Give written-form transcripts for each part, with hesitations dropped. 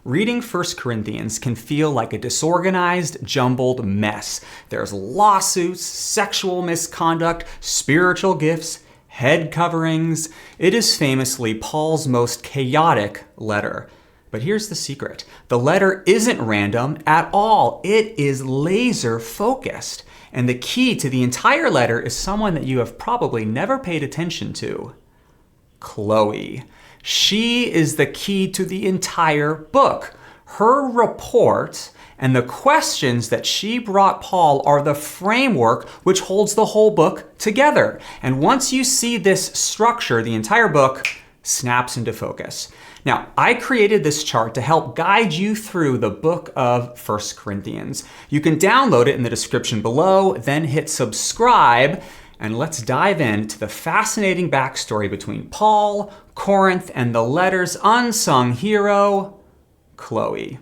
reading 1 Corinthians can feel like a disorganized, jumbled mess. There's lawsuits, sexual misconduct, spiritual gifts, head coverings. It is famously Paul's most chaotic letter. But here's the secret. The letter isn't random at all. It is laser focused. And the key to the entire letter is someone that you have probably never paid attention to. Chloe. She is the key to the entire book. Her report and the questions that she brought Paul are the framework which holds the whole book together. And once you see this structure, the entire book snaps into focus. Now, I created this chart to help guide you through the book of 1 Corinthians. You can download it in the description below, then hit subscribe, and let's dive into the fascinating backstory between Paul, Corinth, and the letter's unsung hero, Chloe.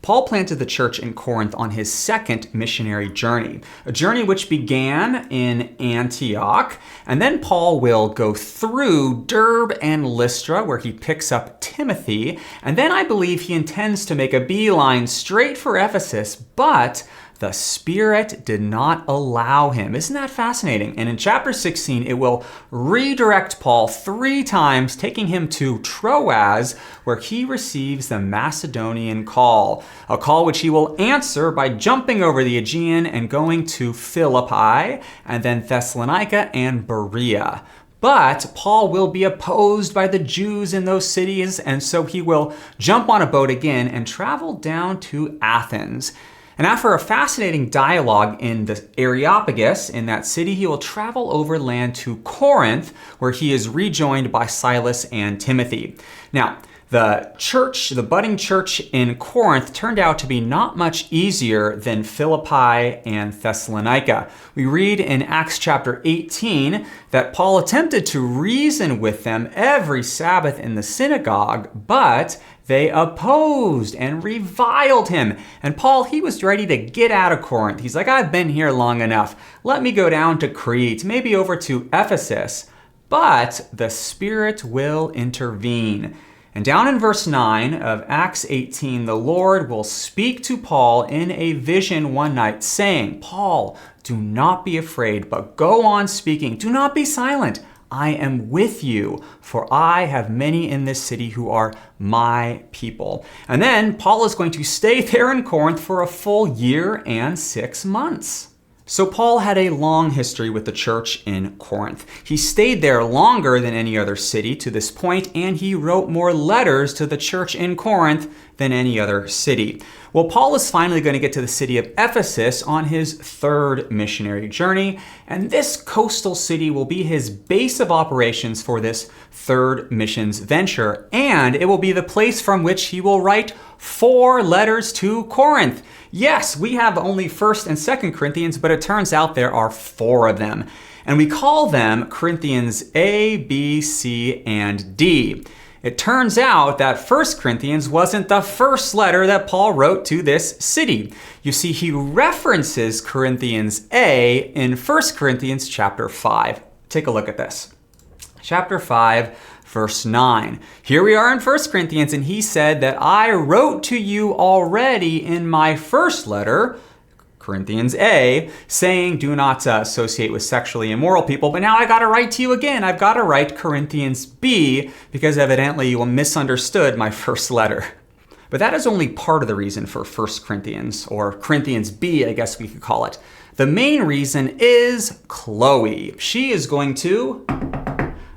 Paul planted the church in Corinth on his second missionary journey, a journey which began in Antioch, and then Paul will go through Derbe and Lystra, where he picks up Timothy, and then I believe he intends to make a beeline straight for Ephesus, but the Spirit did not allow him. Isn't that fascinating? And in chapter 16, it will redirect Paul 3 times, taking him to Troas, where he receives the Macedonian call, a call which he will answer by jumping over the Aegean and going to Philippi, and then Thessalonica and Berea. But Paul will be opposed by the Jews in those cities, and so he will jump on a boat again and travel down to Athens. And after a fascinating dialogue in the Areopagus in that city, he will travel overland to Corinth, where he is rejoined by Silas and Timothy. Now, the budding church in Corinth turned out to be not much easier than Philippi and Thessalonica. We read in Acts chapter 18 that Paul attempted to reason with them every Sabbath in the synagogue, but they opposed and reviled him. And Paul, he was ready to get out of Corinth. He's like, I've been here long enough. Let me go down to Crete, maybe over to Ephesus. But the Spirit will intervene. And down in verse 9 of Acts 18, the Lord will speak to Paul in a vision one night, saying, Paul, do not be afraid, but go on speaking. Do not be silent. I am with you, for I have many in this city who are my people. And then Paul is going to stay there in Corinth for a full year and 6 months. So Paul had a long history with the church in Corinth. He stayed there longer than any other city to this point, and he wrote more letters to the church in Corinth than any other city. Well, Paul is finally going to get to the city of Ephesus on his 3rd missionary journey, and this coastal city will be his base of operations for this 3rd missions venture, and it will be the place from which he will write 4 letters to Corinth. Yes, we have only 1st and 2nd Corinthians, but it turns out there are 4 of them. And we call them Corinthians A, B, C, and D. It turns out that 1 Corinthians wasn't the first letter that Paul wrote to this city. You see, he references Corinthians A in 1 Corinthians chapter 5. Take a look at this. Chapter 5, verse 9. Here we are in 1 Corinthians, and he said that I wrote to you already in my first letter, Corinthians A, saying do not associate with sexually immoral people, but now I got to write to you again. I've got to write Corinthians B because evidently you misunderstood my first letter. But that is only part of the reason for 1 Corinthians, or Corinthians B, I guess we could call it. The main reason is Chloe. She is going to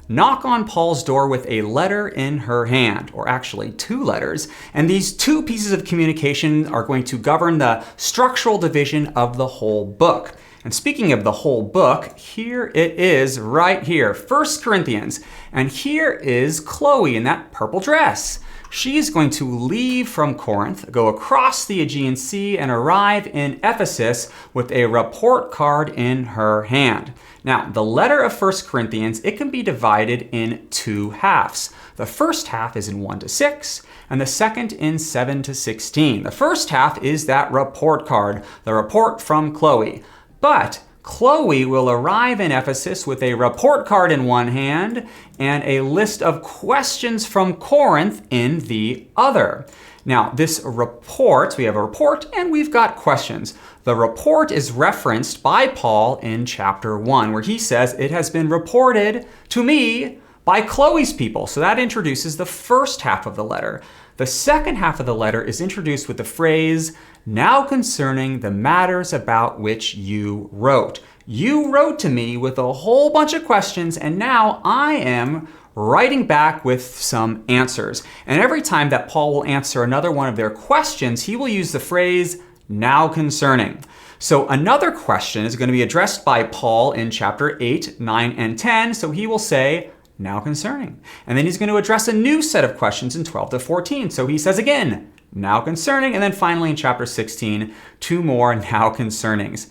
knock on Paul's door with a letter in her hand, or actually 2 letters, and these 2 pieces of communication are going to govern the structural division of the whole book. And speaking of the whole book, here it is right here, 1 Corinthians, and here is Chloe in that purple dress. She's going to leave from Corinth, go across the Aegean Sea, and arrive in Ephesus with a report card in her hand. Now, the letter of 1 Corinthians, it can be divided in 2 halves. The first half is in 1 to 6, and the second in 7 to 16. The first half is that report card, the report from Chloe. But Chloe will arrive in Ephesus with a report card in one hand and a list of questions from Corinth in the other. Now, this report, we have a report and we've got questions. The report is referenced by Paul in chapter 1, where he says, it has been reported to me by Chloe's people. So that introduces the first half of the letter. The second half of the letter is introduced with the phrase, now concerning the matters about which you wrote. You wrote to me with a whole bunch of questions, and now I am writing back with some answers. And every time that Paul will answer another one of their questions, he will use the phrase, now concerning. So another question is going to be addressed by Paul in chapter 8, 9, and 10. So he will say, now concerning. And then he's going to address a new set of questions in 12 to 14. So he says again, now concerning. And then finally in chapter 16, two more now concernings.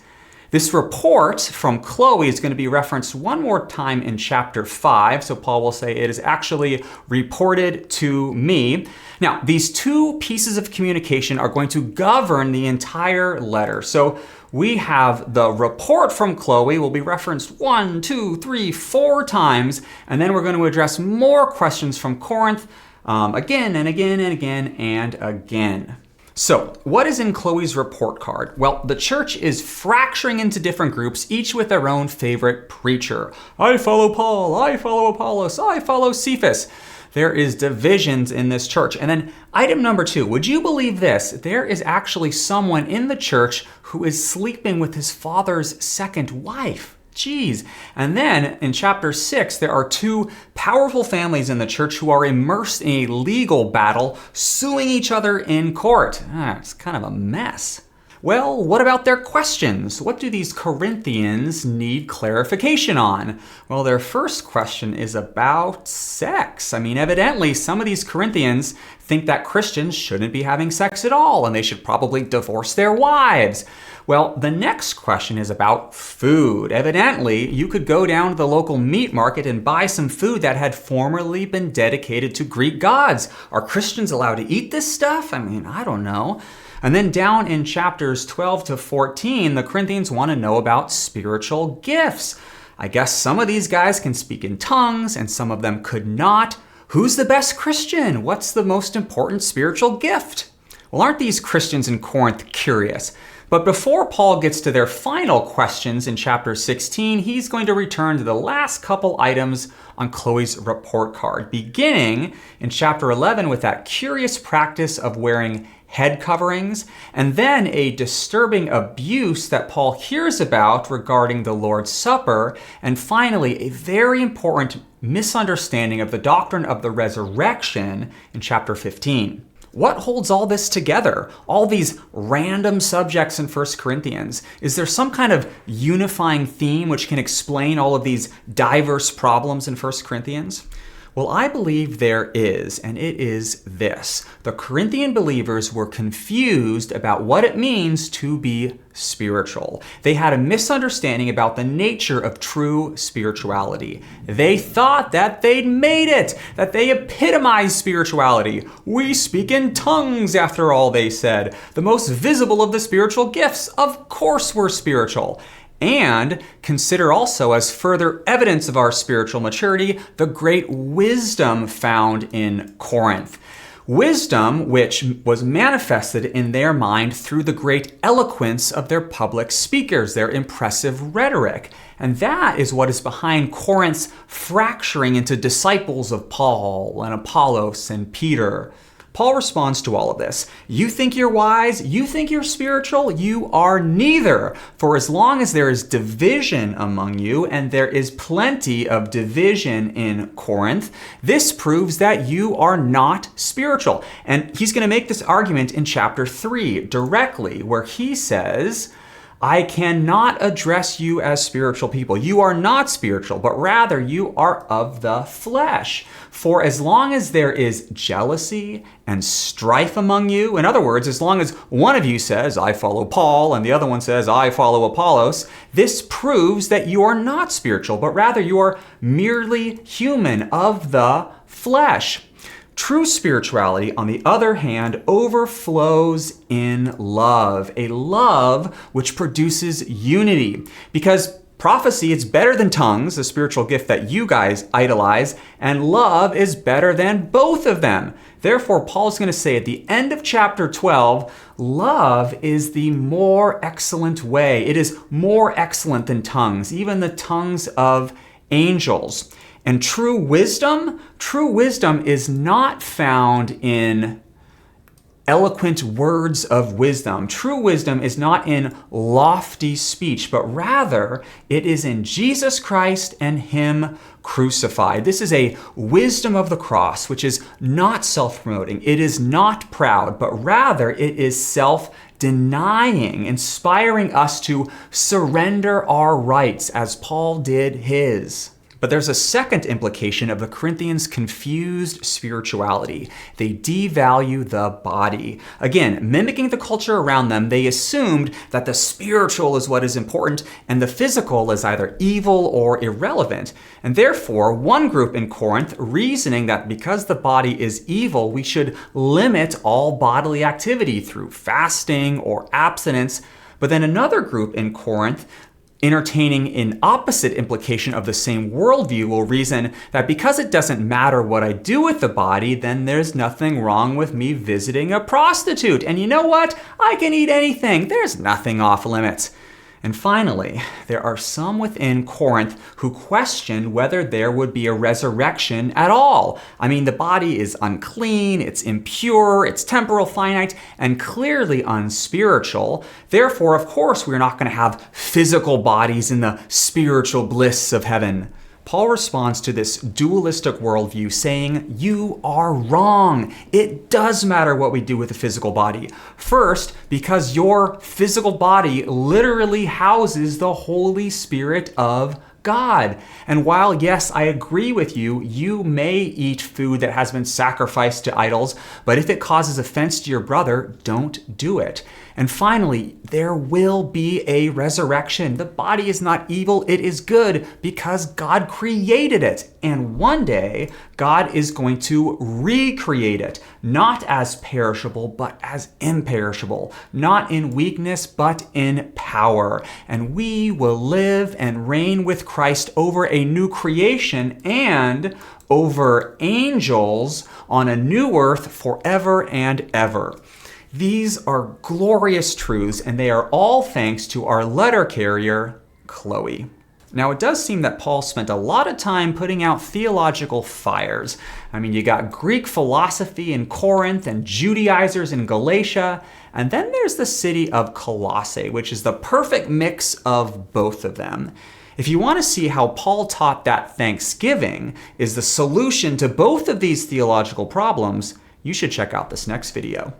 This report from Chloe is going to be referenced one more time in chapter 5. So Paul will say it is actually reported to me. Now, these two pieces of communication are going to govern the entire letter. So we have the report from Chloe will be referenced 1, 2, 3, 4 times. And then we're going to address more questions from Corinth again and again and again and again. So, what is in Chloe's report card? Well, the church is fracturing into different groups, each with their own favorite preacher. I follow Paul, I follow Apollos, I follow Cephas. There is divisions in this church. And then item number 2, would you believe this? There is actually someone in the church who is sleeping with his father's second wife. Jeez. And then in chapter 6, there are 2 powerful families in the church who are immersed in a legal battle, suing each other in court. It's kind of a mess. Well, what about their questions? What do these Corinthians need clarification on? Well, their first question is about sex. I mean, evidently, some of these Corinthians think that Christians shouldn't be having sex at all, and they should probably divorce their wives. Well, the next question is about food. Evidently, you could go down to the local meat market and buy some food that had formerly been dedicated to Greek gods. Are Christians allowed to eat this stuff? I mean, I don't know. And then down in chapters 12 to 14, the Corinthians want to know about spiritual gifts. I guess some of these guys can speak in tongues and some of them could not. Who's the best Christian? What's the most important spiritual gift? Well, aren't these Christians in Corinth curious? But before Paul gets to their final questions in chapter 16, he's going to return to the last couple items on Chloe's report card, beginning in chapter 11 with that curious practice of wearing head coverings, and then a disturbing abuse that Paul hears about regarding the Lord's Supper, and finally a very important misunderstanding of the doctrine of the resurrection in chapter 15. What holds all this together? All these random subjects in 1 Corinthians? Is there some kind of unifying theme which can explain all of these diverse problems in 1 Corinthians? Well, I believe there is, and it is this. The Corinthian believers were confused about what it means to be spiritual. They had a misunderstanding about the nature of true spirituality. They thought that they'd made it, that they epitomized spirituality. We speak in tongues, after all, they said. The most visible of the spiritual gifts. Of course we're spiritual. And consider also as further evidence of our spiritual maturity, the great wisdom found in Corinth. Wisdom which was manifested in their mind through the great eloquence of their public speakers, their impressive rhetoric. And that is what is behind Corinth's fracturing into disciples of Paul and Apollos and Peter. Paul responds to all of this. You think you're wise? You think you're spiritual? You are neither. For as long as there is division among you, and there is plenty of division in Corinth, this proves that you are not spiritual. And he's going to make this argument in chapter 3 directly, where he says, I cannot address you as spiritual people. You are not spiritual, but rather you are of the flesh. For as long as there is jealousy and strife among you, in other words, as long as one of you says, I follow Paul, and the other one says, I follow Apollos, this proves that you are not spiritual, but rather you are merely human, of the flesh. True spirituality, on the other hand, overflows in love, a love which produces unity. Because prophecy is better than tongues, the spiritual gift that you guys idolize, and love is better than both of them. Therefore, Paul's going to say at the end of chapter 12, love is the more excellent way. It is more excellent than tongues, even the tongues of angels. And true wisdom is not found in eloquent words of wisdom. True wisdom is not in lofty speech, but rather it is in Jesus Christ and Him crucified. This is a wisdom of the cross, which is not self-promoting. It is not proud, but rather it is self-denying, inspiring us to surrender our rights as Paul did his. But there's a second implication of the Corinthians' confused spirituality. They devalue the body. Again, mimicking the culture around them, they assumed that the spiritual is what is important and the physical is either evil or irrelevant. And therefore, one group in Corinth, reasoning that because the body is evil, we should limit all bodily activity through fasting or abstinence. But then another group in Corinth, entertaining an opposite implication of the same worldview, will reason that because it doesn't matter what I do with the body, then there's nothing wrong with me visiting a prostitute. And you know what? I can eat anything. There's nothing off limits. And finally, there are some within Corinth who question whether there would be a resurrection at all. I mean, the body is unclean, it's impure, it's temporal, finite, and clearly unspiritual. Therefore, of course, we're not going to have physical bodies in the spiritual bliss of heaven. Paul responds to this dualistic worldview saying, you are wrong. It does matter what we do with the physical body. First, because your physical body literally houses the Holy Spirit of God. And while, yes, I agree with you, you may eat food that has been sacrificed to idols, but if it causes offense to your brother, don't do it. And finally, there will be a resurrection. The body is not evil, it is good because God created it. And one day, God is going to recreate it, not as perishable, but as imperishable, not in weakness, but in power. And we will live and reign with Christ over a new creation and over angels on a new earth forever and ever. These are glorious truths, and they are all thanks to our letter carrier, Chloe. Now, it does seem that Paul spent a lot of time putting out theological fires. I mean, you got Greek philosophy in Corinth and Judaizers in Galatia, and then there's the city of Colossae, which is the perfect mix of both of them. If you want to see how Paul taught that Thanksgiving is the solution to both of these theological problems, you should check out this next video.